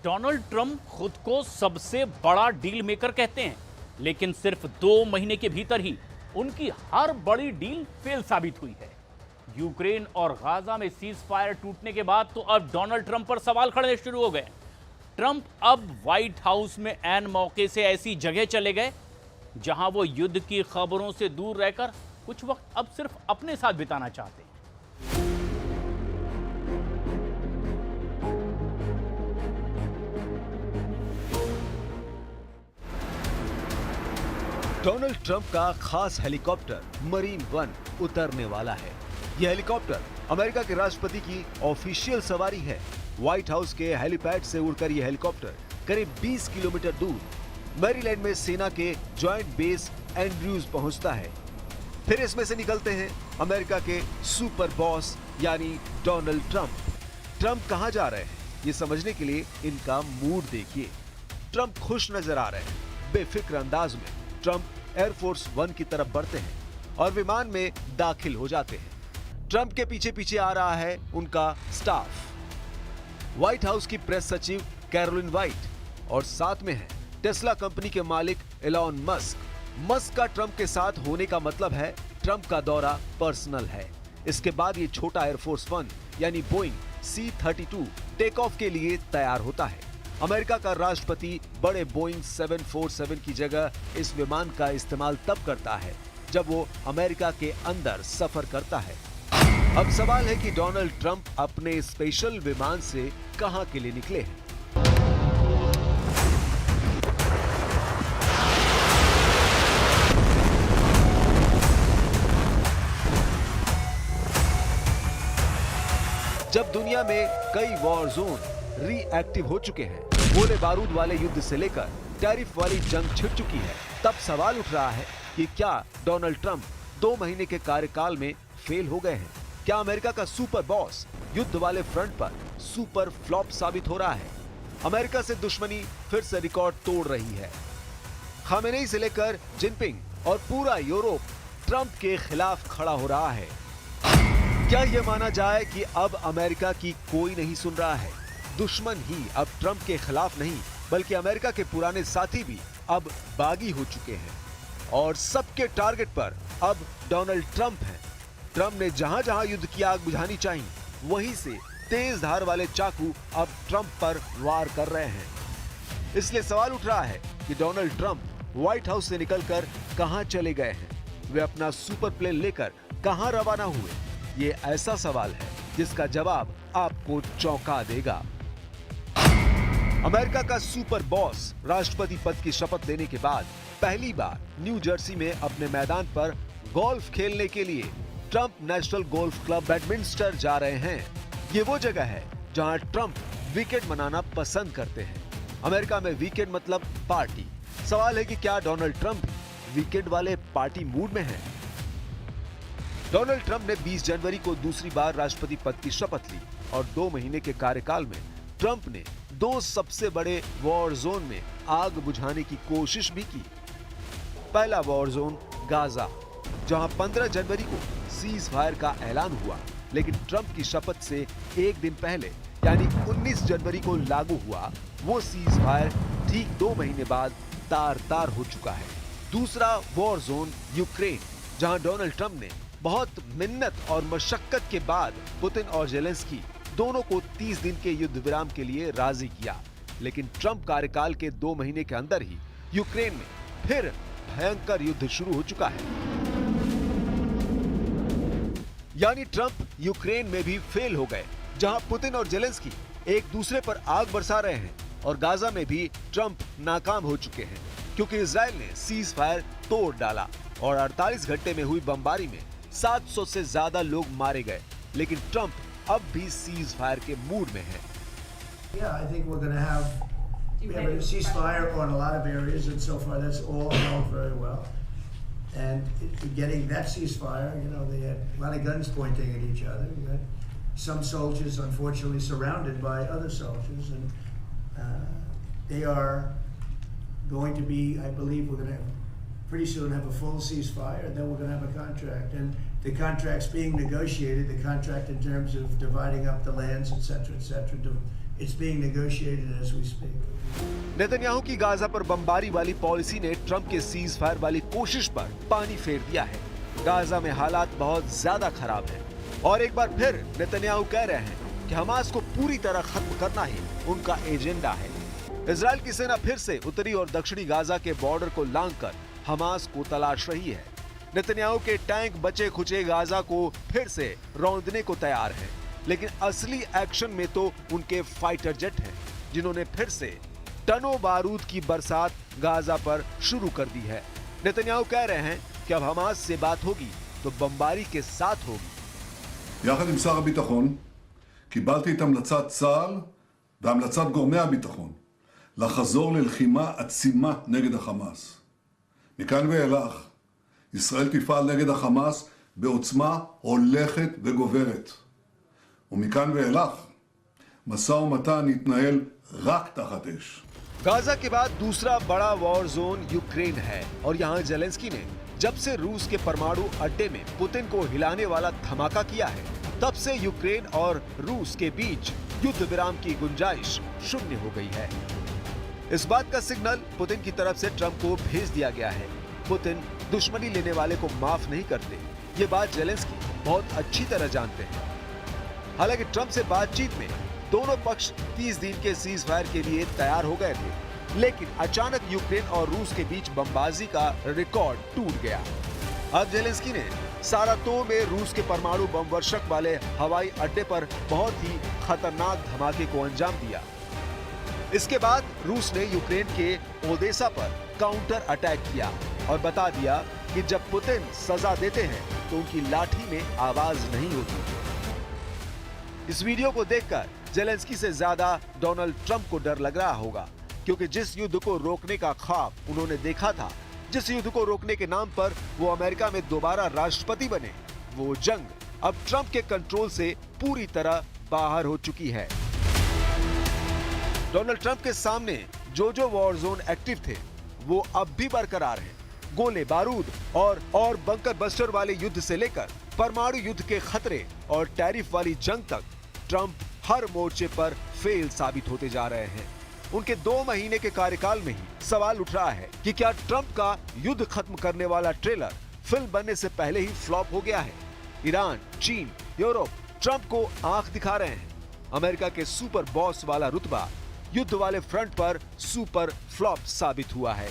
Donald Trump खुद को सबसे बड़ा डील मेकर कहते हैं, लेकिन सिर्फ 2 महीने के भीतर ही उनकी हर बड़ी डील फेल साबित हुई है। यूक्रेन और गाजा में सीज फायर टूटने के बाद तो अब डोनाल्ड ट्रंप पर सवाल खड़े शुरू हो गए। ट्रंप अब व्हाइट हाउस में ऐन मौके से ऐसी जगह चले गए जहां वो युद्ध की खबरों से दूर रहकर कुछ वक्त अब सिर्फ अपने साथ बिताना चाहते हैं। डोनाल्ड ट्रंप का खास हेलीकॉप्टर मरीन वन उतरने वाला है। यह हेलीकॉप्टर अमेरिका के राष्ट्रपति की ऑफिशियल सवारी है। व्हाइट हाउस के हेलीपैड से उड़कर यह हेलीकॉप्टर करीब 20 किलोमीटर दूर मैरीलैंड में सेना के जॉइंट बेस एंड्रयूज पहुंचता है। फिर इसमें से निकलते हैं अमेरिका के सुपर बॉस यानी डोनाल्ड ट्रंप। ट्रंप कहां जा रहे हैं, ये समझने के लिए इनका मूड देखिए। ट्रंप खुश नजर आ रहे हैं। बेफिक्र अंदाज में ट्रंप एयरफोर्स 1 की तरफ बढ़ते हैं और विमान में दाखिल हो जाते हैं। ट्रंप के पीछे पीछे आ रहा है उनका स्टाफ। व्हाइट हाउस की प्रेस सचिव कैरोलिन व्हाइट और साथ में है टेस्ला कंपनी के मालिक एलॉन मस्क। मस्क का ट्रंप के साथ होने का मतलब है ट्रंप का दौरा पर्सनल है। इसके बाद ये छोटा एयरफोर्स 1 यानी बोइंग C-32 टेक ऑफ के लिए तैयार होता है। अमेरिका का राष्ट्रपति बड़े बोइंग 747 की जगह इस विमान का इस्तेमाल तब करता है जब वो अमेरिका के अंदर सफर करता है। अब सवाल है कि डोनाल्ड ट्रंप अपने स्पेशल विमान से कहां के लिए निकले हैं। जब दुनिया में कई वॉर जोन रीएक्टिव हो चुके हैं, गोले बारूद वाले युद्ध से लेकर टैरिफ वाली जंग छिड़ चुकी है, तब सवाल उठ रहा है कि क्या डोनाल्ड ट्रंप 2 महीने के कार्यकाल में फेल हो गए हैं? क्या अमेरिका का सुपर बॉस युद्ध वाले फ्रंट पर सुपर फ्लॉप साबित हो रहा है? अमेरिका से दुश्मनी फिर से रिकॉर्ड तोड़ रही है। खामेनेई से लेकर जिनपिंग और पूरा यूरोप ट्रंप के खिलाफ खड़ा हो रहा है। क्या यह माना जाए कि अब अमेरिका की कोई नहीं सुन रहा है? दुश्मन ही अब ट्रंप के खिलाफ नहीं, बल्कि अमेरिका के पुराने साथी भी अब बागी हो चुके हैं और सबके टारगेट पर अब डोनाल्ड ट्रंप हैं। ट्रंप ने जहां जहां युद्ध की आग बुझानी चाहिए, वहीं से तेज धार वाले चाकू अब ट्रंप पर वार कर रहे हैं। इसलिए सवाल उठ रहा है कि डोनाल्ड ट्रंप व्हाइट हाउस से निकलकर कहां चले गए हैं? वे अपना सुपर प्लेन लेकर कहां रवाना हुए? ये ऐसा सवाल है जिसका जवाब आपको चौंका देगा। अमेरिका का सुपर बॉस राष्ट्रपति पद की शपथ लेने के बाद पहली बार न्यू जर्सी में अपने मैदान पर गोल्फ खेलने के लिए ट्रंप नेशनल गोल्फ क्लब बैडमिंस्टर जा रहे हैं। ये वो जगह है जहां ट्रंप वीकेंड मनाना पसंद करते हैं। अमेरिका में वीकेंड मतलब पार्टी। सवाल है कि क्या डोनाल्ड ट्रंप वीकेंड वाले पार्टी मूड में हैं? डोनाल्ड ट्रंप ने 20 जनवरी को दूसरी बार राष्ट्रपति पद की शपथ ली और 2 महीने के कार्यकाल में ट्रंप ने 2 सबसे बड़े वॉर जोन में आग बुझाने की कोशिश भी की। पहला वॉर जोन गाजा, जहां 15 जनवरी को सीज फायर का ऐलान हुआ, लेकिन ट्रंप की शपथ से एक दिन पहले यानी 19 जनवरी को लागू हुआ वो सीज फायर ठीक 2 महीने बाद तार-तार हो चुका है। दूसरा वॉर जोन यूक्रेन, जहां डोनाल्ड ट्रंप ने बहुत मिन्नत और मशक्कत के बाद पुतिन और जेलेंस्की दोनों को 30 दिन के युद्ध विराम के लिए राजी किया, लेकिन ट्रंप कार्यकाल के 2 महीने के अंदर ही यूक्रेन में फिर भयंकर युद्ध शुरू हो चुका है। यानी ट्रंप यूक्रेन में भी फेल हो गए, जहां पुतिन और जेलेंस्की एक दूसरे पर आग बरसा रहे हैं, और गाजा में भी ट्रंप नाकाम हो चुके हैं क्योंकि इजराइल ने सीज फायर तोड़ डाला और 48 घंटे में हुई बमबारी में 700 से ज्यादा लोग मारे गए, लेकिन ट्रंप अब भी सीज फायर के मूड में है। Yeah, I think we have a ceasefire on a lot of areas, and so far that's all going very well. And getting that ceasefire, they had a lot of guns pointing at each other. We had some soldiers, unfortunately, surrounded by other soldiers, and they are going to be, I believe, we're going to pretty soon have a full ceasefire, and then we're going to have a contract. And the contract's being negotiated, the contract in terms of dividing up the lands, et cetera, it's being negotiated as we speak. Netanyahu की Gaza पर बमबारी वाली policy ने Trump के cease fire वाली कोशिश पर पानी फेर दिया है। गाजा में हालात बहुत ज्यादा खराब हैं और एक बार फिर नेतन्याहू कह रहे हैं कि हमास को पूरी तरह खत्म करना ही उनका एजेंडा है। इजराइल की सेना फिर से उत्तरी और दक्षिणी गाजा के बॉर्डर को लांघकर हमास को तलाश रही है। नेतन्याहू के टैंक बचे खुचे गाजा को फिर से रौंदने को तैयार हैं, लेकिन असली एक्शन में तो उनके फाइटर जेट हैं, जिन्होंने फिर से टनों बारूद की बरसात गाजा पर शुरू कर दी है। नेतन्याहू कह रहे हैं कि अब हमास से बात होगी तो बमबारी के साथ होगी। יחד עם שר הביטחון קיבלתי את המלצת צה"ל והמלצת גורמי הביטחון לחזור ללחימה עצימה נגד החמאס. מכאן ואילך ישראל תפעל נגד החמאס בעוצמה הולכת וגוברת. ומכאן ואילך משא ומתן יתנהל רק תחת אש. गाजा के बाद दूसरा बड़ा वॉर जोन यूक्रेन है और यहाँ जेलेंस्की ने जब से रूस के परमाणु अड्डे में पुतिन को हिलाने वाला धमाका किया है, तब से यूक्रेन और रूस के बीच युद्ध विराम की गुंजाइश शून्य हो गई है। इस बात का सिग्नल पुतिन की तरफ से ट्रंप को भेज दिया गया है। पुतिन दुश्मनी लेने वाले को माफ नहीं करते, ये बात जेलेंस्की बहुत अच्छी तरह जानते हैं। हालांकि ट्रंप से बातचीत में दोनों पक्ष 30 दिन के सीज फायर के लिए तैयार हो गए थे, लेकिन अचानक यूक्रेन और रूस के बीच बमबाजी का रिकॉर्ड टूट गया। अब जेलेंस्की ने सारातोव में रूस के परमाणु बम वर्षक वाले हवाई अड्डे पर बहुत ही खतरनाक धमाके को अंजाम दिया। इसके बाद रूस ने यूक्रेन के ओदेसा पर काउंटर अटैक किया और बता दिया कि जब पुतिन सजा देते हैं तो उनकी लाठी में आवाज नहीं होती। इस वीडियो को देखकर जेलेंस्की से ज्यादा डोनाल्ड ट्रंप को डर लग रहा होगा, क्योंकि जिस युद्ध को रोकने का ख्वाब उन्होंने देखा था, जिस युद्ध को रोकने के नाम पर वो अमेरिका में दोबारा राष्ट्रपति बने, वो जंग अब ट्रंप के कंट्रोल से पूरी तरह बाहर हो चुकी है। डोनाल्ड ट्रंप के सामने जो वॉर जोन एक्टिव थे वो अब भी बरकरार हैं। गोले बारूद और बंकर बस्टर वाले युद्ध से लेकर परमाणु युद्ध के खतरे और टैरिफ वाली जंग तक ट्रंप हर मोर्चे पर फेल साबित होते जा रहे हैं। उनके 2 महीने के कार्यकाल में ही सवाल उठ रहा है कि क्या ट्रंप का युद्ध खत्म करने वाला ट्रेलर फिल्म बनने से पहले ही फ्लॉप हो गया है। ईरान, चीन, यूरोप ट्रंप को आंख दिखा रहे हैं। अमेरिका के सुपर बॉस वाला रुतबा युद्ध वाले फ्रंट पर सुपर फ्लॉप साबित हुआ है।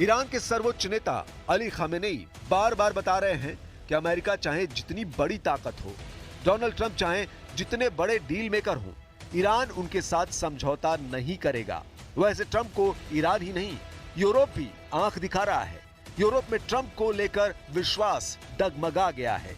ईरान के सर्वोच्च नेता अली खामेनेई बार बार बता रहे हैं कि अमेरिका चाहे जितनी बड़ी ताकत हो, डोनाल्ड ट्रंप चाहे जितने बड़े डील मेकर हों, ईरान उनके साथ समझौता नहीं करेगा। वैसे ट्रंप को ईरान ही नहीं, यूरोप भी आंख दिखा रहा है। यूरोप में ट्रंप को लेकर विश्वास डगमगा गया है।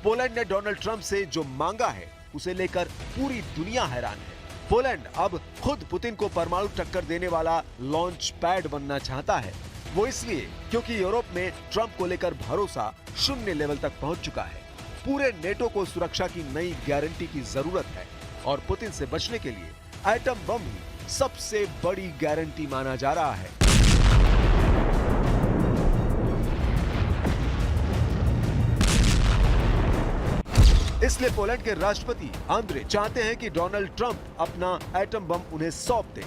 पोलैंड ने डोनाल्ड ट्रंप से जो मांगा है उसे लेकर पूरी दुनिया हैरान है। पोलैंड अब खुद पुतिन को परमाणु टक्कर देने वाला लॉन्च पैड बनना चाहता है। वो इसलिए क्योंकि यूरोप में ट्रंप को लेकर भरोसा शून्य लेवल तक पहुंच चुका है। पूरे नेटो को सुरक्षा की नई गारंटी की जरूरत है और पुतिन से बचने के लिए एटम बम ही सबसे बड़ी गारंटी माना जा रहा है। इसलिए पोलैंड के राष्ट्रपति आंद्रे चाहते हैं कि डोनाल्ड ट्रंप अपना एटम बम उन्हें सौंप दे,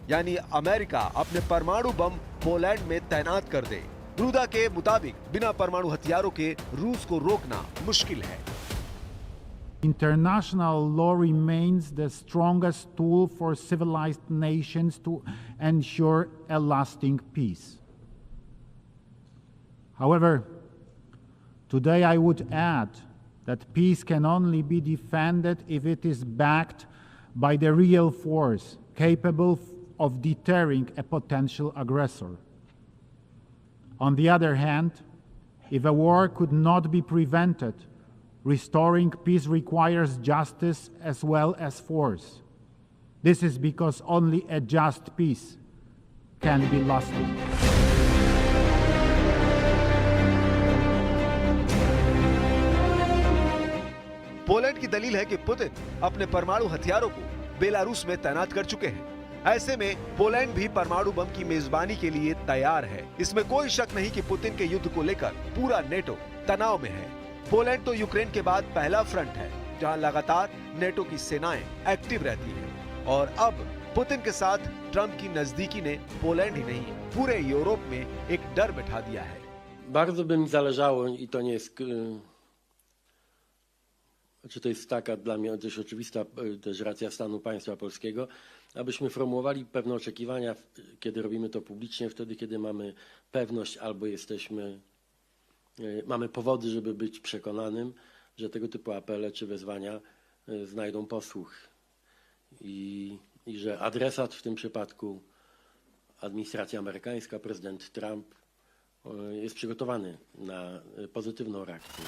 यानी अमेरिका अपने परमाणु बम पोलैंड में तैनात कर दे। रूदा के मुताबिक बिना परमाणु हथियारों के रूस को रोकना मुश्किल है। International law remains the strongest tool for civilized nations to ensure a lasting peace. However, today I would add that peace can only be defended if it is backed by the real force capable of deterring a potential aggressor. On the other hand, if a war could not be prevented, Restoring peace requires justice as well as force. This is because only a just peace can be lasting. Poland की दलील है कि Putin अपने परमाणु हथियारों को Belarus में तैनात कर चुके हैं। ऐसे में पोलैंड भी परमाणु बम की मेजबानी के लिए तैयार है। इसमें कोई शक नहीं कि पुतिन के युद्ध को लेकर पूरा नेटो तनाव में है। पोलैंड तो यूक्रेन के बाद पहला फ्रंट है जहां लगातार नेटो की सेनाएं एक्टिव रहती हैं। और अब पुतिन के साथ ट्रंप की नजदीकी ने पोलैंड ही नहीं पूरे यूरोप में एक डर बिठा दिया है। Bardzo by mi zależało, i to nie jest, czy to jest taka dla mnie dość oczywista też racja stanu państwa polskiego, abyśmy formułowali pewne oczekiwania, kiedy robimy to publicznie, wtedy, kiedy mamy pewność albo mamy powody, żeby być przekonanym, że tego typu apele czy wezwania znajdą posłuch i że adresat w tym przypadku administracja amerykańska, prezydent Trump jest przygotowany na pozytywną reakcję.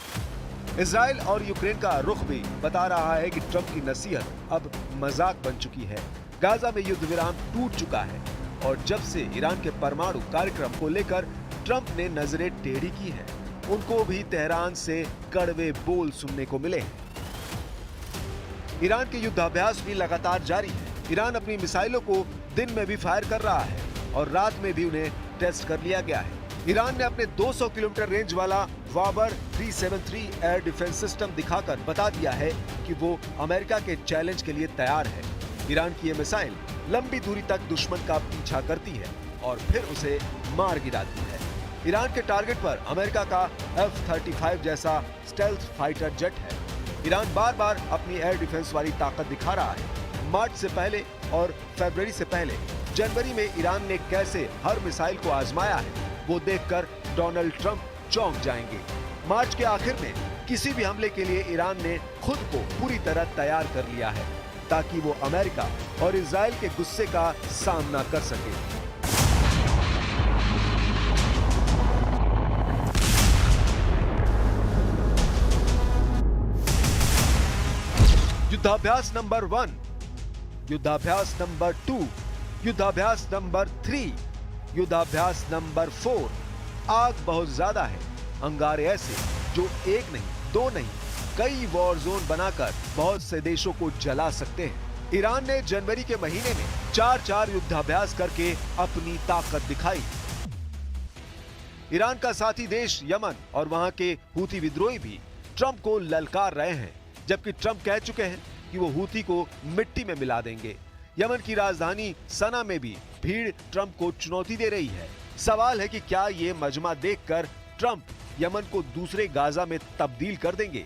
Israel और Ukraine का रुख भी बता रहा है कि Trump की नसीहत अब मजाक बन चुकी है। गाजा में युद्ध विराम टूट चुका है और जब से ईरान के परमाणु कार्यक्रम को लेकर ट्रंप ने नजरें टेढ़ी की है, उनको भी तेहरान से कड़वे बोल सुनने को मिले हैं। ईरान के युद्धाभ्यास भी लगातार जारी है। ईरान अपनी मिसाइलों को दिन में भी फायर कर रहा है और रात में भी उन्हें टेस्ट कर लिया गया है। ईरान ने अपने 200 किलोमीटर रेंज वाला वाबर 373 एयर डिफेंस सिस्टम दिखाकर बता दिया है कि वो अमेरिका के चैलेंज के लिए तैयार है। ईरान की ये मिसाइल लंबी दूरी तक दुश्मन का पीछा करती है और फिर उसे मार गिराती है। ईरान के टारगेट पर अमेरिका का F-35 जैसा स्टेल्थ फाइटर जेट है। ईरान बार बार अपनी एयर डिफेंस वाली ताकत दिखा रहा है। मार्च से पहले और फरवरी से पहले जनवरी में ईरान ने कैसे हर मिसाइल को आजमाया है, वो देखकर डोनाल्ड ट्रंप चौंक जाएंगे। मार्च के आखिर में किसी भी हमले के लिए ईरान ने खुद को पूरी तरह तैयार कर लिया है ताकि वो अमेरिका और इजराइल के गुस्से का सामना कर सके। युद्धाभ्यास नंबर 1, युद्धाभ्यास नंबर 2, युद्धाभ्यास नंबर 3, युद्धाभ्यास नंबर 4। आग बहुत ज्यादा है, अंगारे ऐसे जो एक नहीं, दो नहीं, कई वॉर जोन बनाकर बहुत से देशों को जला सकते हैं। ईरान ने जनवरी के महीने में 4 युद्धाभ्यास करके अपनी ताकत दिखाई। ईरान का साथी देश यमन और वहां के हूती विद्रोही भी ट्रंप को ललकार रहे हैं, जबकि ट्रंप कह चुके हैं कि वो हूती को मिट्टी में मिला देंगे। यमन की राजधानी सना में भी भीड़ ट्रंप को चुनौती दे रही है। सवाल है कि क्या ये मजमा देखकर ट्रंप यमन को दूसरे गाजा में तब्दील कर देंगे।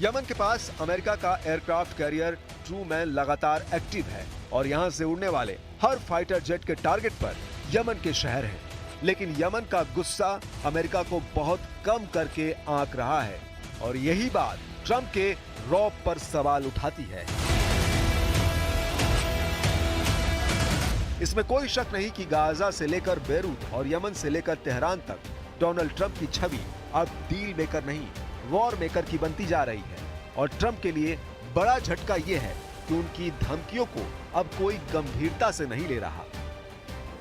यमन के पास अमेरिका का एयरक्राफ्ट कैरियर ट्रूमैन लगातार एक्टिव है और यहां से उड़ने वाले हर फाइटर जेट के टारगेट पर यमन के शहर हैं। लेकिन यमन का गुस्सा अमेरिका को बहुत कम करके आंक रहा है और यही बात ट्रंप के रौब पर सवाल उठाती है। इसमें कोई शक नहीं कि गाजा से लेकर बेरूत और यमन से लेकर तेहरान तक डोनाल्ड ट्रंप की छवि अब डील मेकर नहीं, वॉर मेकर की बनती जा रही है। और ट्रंप के लिए बड़ा झटका यह है कि उनकी धमकियों को अब कोई गंभीरता से नहीं ले रहा।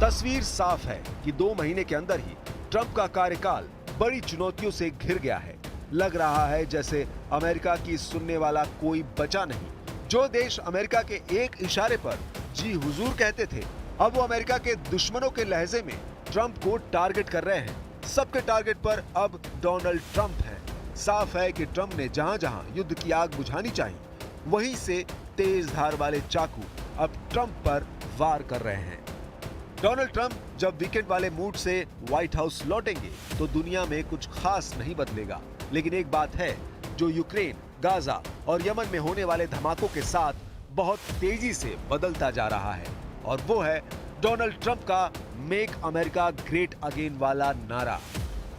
तस्वीर साफ है कि 2 महीने के अंदर ही ट्रंप का कार्यकाल बड़ी चुनौतियों से घिर गया है। लग रहा है जैसे अमेरिका की सुनने वाला कोई बचा नहीं। जो देश अमेरिका के एक इशारे पर जी हुजूर कहते थे, अब वो अमेरिका के दुश्मनों के लहजे में ट्रंप को टारगेट कर रहे हैं। सबके टारगेट पर अब डोनाल्ड ट्रंप है। साफ है कि ट्रंप ने जहां जहां युद्ध की आग बुझानी चाहिए, वहीं से तेज धार वाले चाकू अब ट्रंप पर वार कर रहे हैं। डोनाल्ड ट्रंप जब वीकेंड वाले मूड से व्हाइट हाउस लौटेंगे तो दुनिया में कुछ खास नहीं बदलेगा, लेकिन एक बात है जो यूक्रेन, गाजा और यमन में होने वाले धमाकों के साथ बहुत तेजी से बदलता जा रहा है, और वो है डोनाल्ड ट्रंप का मेक अमेरिका ग्रेट अगेन वाला नारा।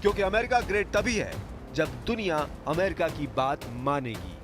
क्योंकि अमेरिका ग्रेट तभी है जब दुनिया अमेरिका की बात मानेगी।